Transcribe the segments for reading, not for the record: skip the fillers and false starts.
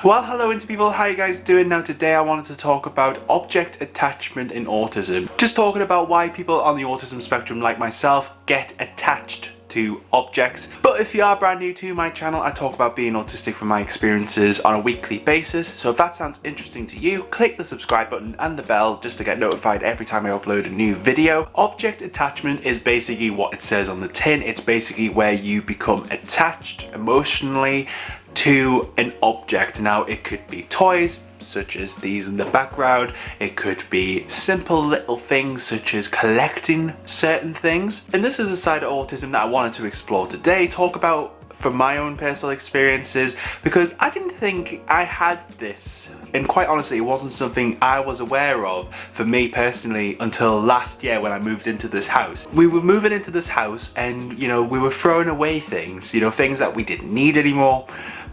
Well, hello into people, how you guys doing? Now today I wanted to talk about object attachment in autism. Just talking about why people on the autism spectrum like myself get attached to objects. But if you are brand new to my channel, I talk about being autistic from my experiences on a weekly basis. So if that sounds interesting to you, click the subscribe button and the bell just to get notified every time I upload a new video. Object attachment is basically what it says on the tin. It's basically where you become attached emotionally to an object. Now it could be toys such as these in the background, it could be simple little things such as collecting certain things, and this is a side of autism that I wanted to explore today, talk about from my own personal experiences, because I didn't think I had this, and quite honestly it wasn't something I was aware of for me personally until last year when I moved into this house. We were moving into this house and we were throwing away things, things that we didn't need anymore.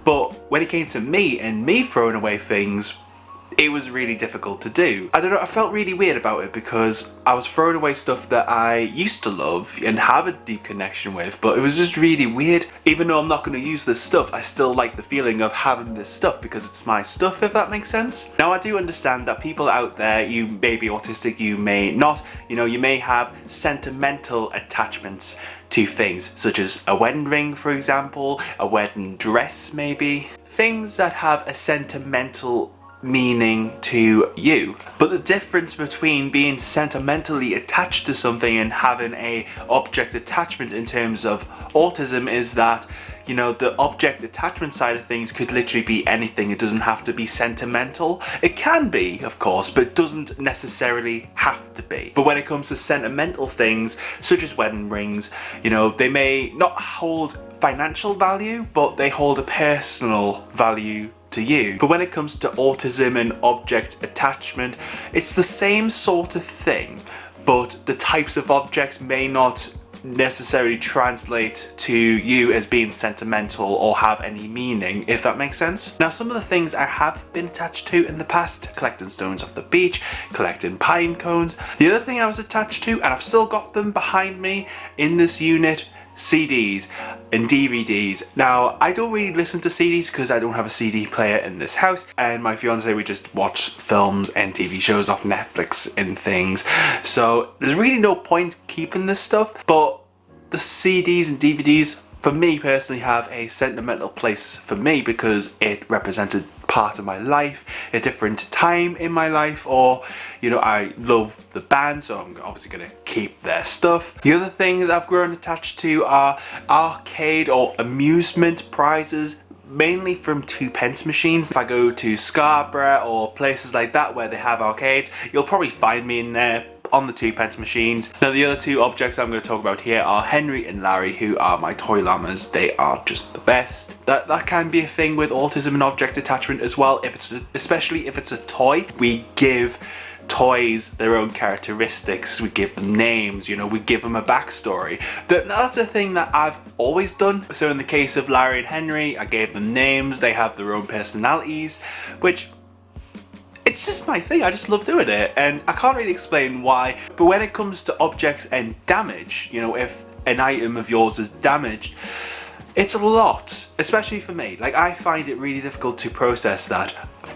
But when it came to me and me throwing away things, it was really difficult to do. I don't know, I felt really weird about it because I was throwing away stuff that I used to love and have a deep connection with, but it was just really weird. Even though I'm not going to use this stuff, I still like the feeling of having this stuff because it's my stuff, if that makes sense. Now I do understand that people out there, you may be autistic, you may not, you may have sentimental attachments to things, such as a wedding ring, for example, a wedding dress maybe. Things that have a sentimental meaning to you. But the difference between being sentimentally attached to something and having a object attachment in terms of autism is that the object attachment side of things could literally be anything. It doesn't have to be sentimental. It can be, of course, but it doesn't necessarily have to be. But when it comes to sentimental things such as wedding rings, they may not hold financial value, but they hold a personal value to you. But when it comes to autism and object attachment, it's the same sort of thing, but the types of objects may not necessarily translate to you as being sentimental or have any meaning, if that makes sense. Now, some of the things I have been attached to in the past: collecting stones off the beach, collecting pine cones. The other thing I was attached to, and I've still got them behind me in this unit, CDs and DVDs. Now, I don't really listen to CDs because I don't have a CD player in this house, and my fiance, we just watch films and TV shows off Netflix and things, so there's really no point keeping this stuff. But the CDs and DVDs, for me personally, have a sentimental place for me because it represented part of my life, a different time in my life, or I love the band, so I'm obviously gonna keep their stuff. The other things I've grown attached to are arcade or amusement prizes, mainly from 2p machines. If I go to Scarborough or places like that where they have arcades, you'll probably find me in there on the 2p machines. Now, the other two objects I'm going to talk about here are Henry and Larry, who are my toy llamas. They are just the best. That can be a thing with autism and object attachment as well. Especially if it's a toy, we give toys their own characteristics, we give them names, we give them a backstory. That's a thing that I've always done. So in the case of Larry and Henry, I gave them names, they have their own personalities, which it's just my thing. I just love doing it, and I can't really explain why. But when it comes to objects and damage, if an item of yours is damaged, it's a lot, especially for me. Like, I find it really difficult to process that.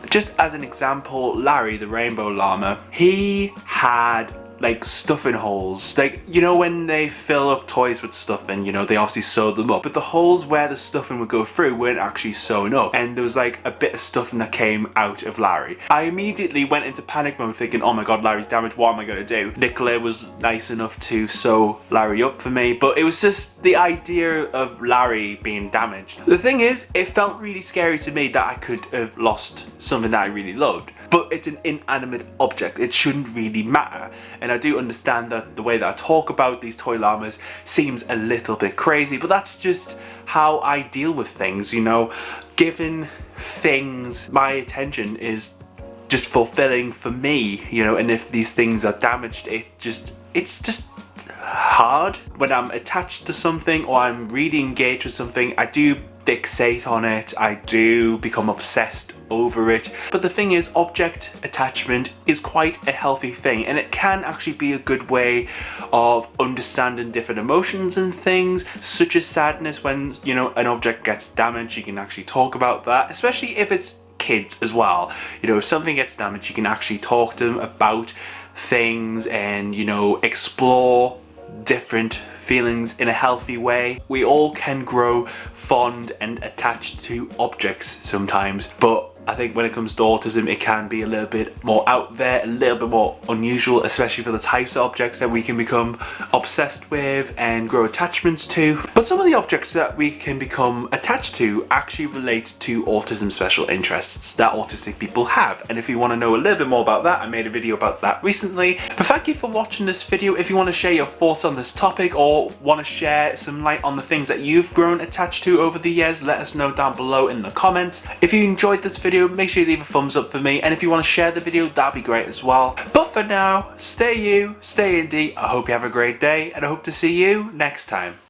Just as an example, Larry, the rainbow llama, he had like stuffing holes, like when they fill up toys with stuffing, they obviously sew them up, but the holes where the stuffing would go through weren't actually sewn up, and there was like a bit of stuffing that came out of Larry. I immediately went into panic mode thinking, oh my god, Larry's damaged, what am I going to do? Nicola was nice enough to sew Larry up for me, but it was just the idea of Larry being damaged. The thing is, it felt really scary to me that I could have lost something that I really loved. But it's an inanimate object, it shouldn't really matter. And I do understand that the way that I talk about these toy llamas seems a little bit crazy, but that's just how I deal with things, Giving things my attention is just fulfilling for me, and if these things are damaged, it's just hard. When I'm attached to something or I'm really engaged with something, I do fixate on it, I do become obsessed over it. But the thing is, object attachment is quite a healthy thing, and it can actually be a good way of understanding different emotions and things, such as sadness. When an object gets damaged, you can actually talk about that, especially if it's kids as well. You know, if something gets damaged, you can actually talk to them about things and, you know, explore different feelings in a healthy way. We all can grow fond and attached to objects sometimes, but I think when it comes to autism, it can be a little bit more out there, a little bit more unusual, especially for the types of objects that we can become obsessed with and grow attachments to. But some of the objects that we can become attached to actually relate to autism special interests that autistic people have. And if you want to know a little bit more about that, I made a video about that recently. But thank you for watching this video. If you want to share your thoughts on this topic or want to share some light on the things that you've grown attached to over the years, let us know down below in the comments. If you enjoyed this video, make sure you leave a thumbs up for me, and if you want to share the video, that'd be great as well. But for now, stay you, stay indie. I hope you have a great day, and I hope to see you next time.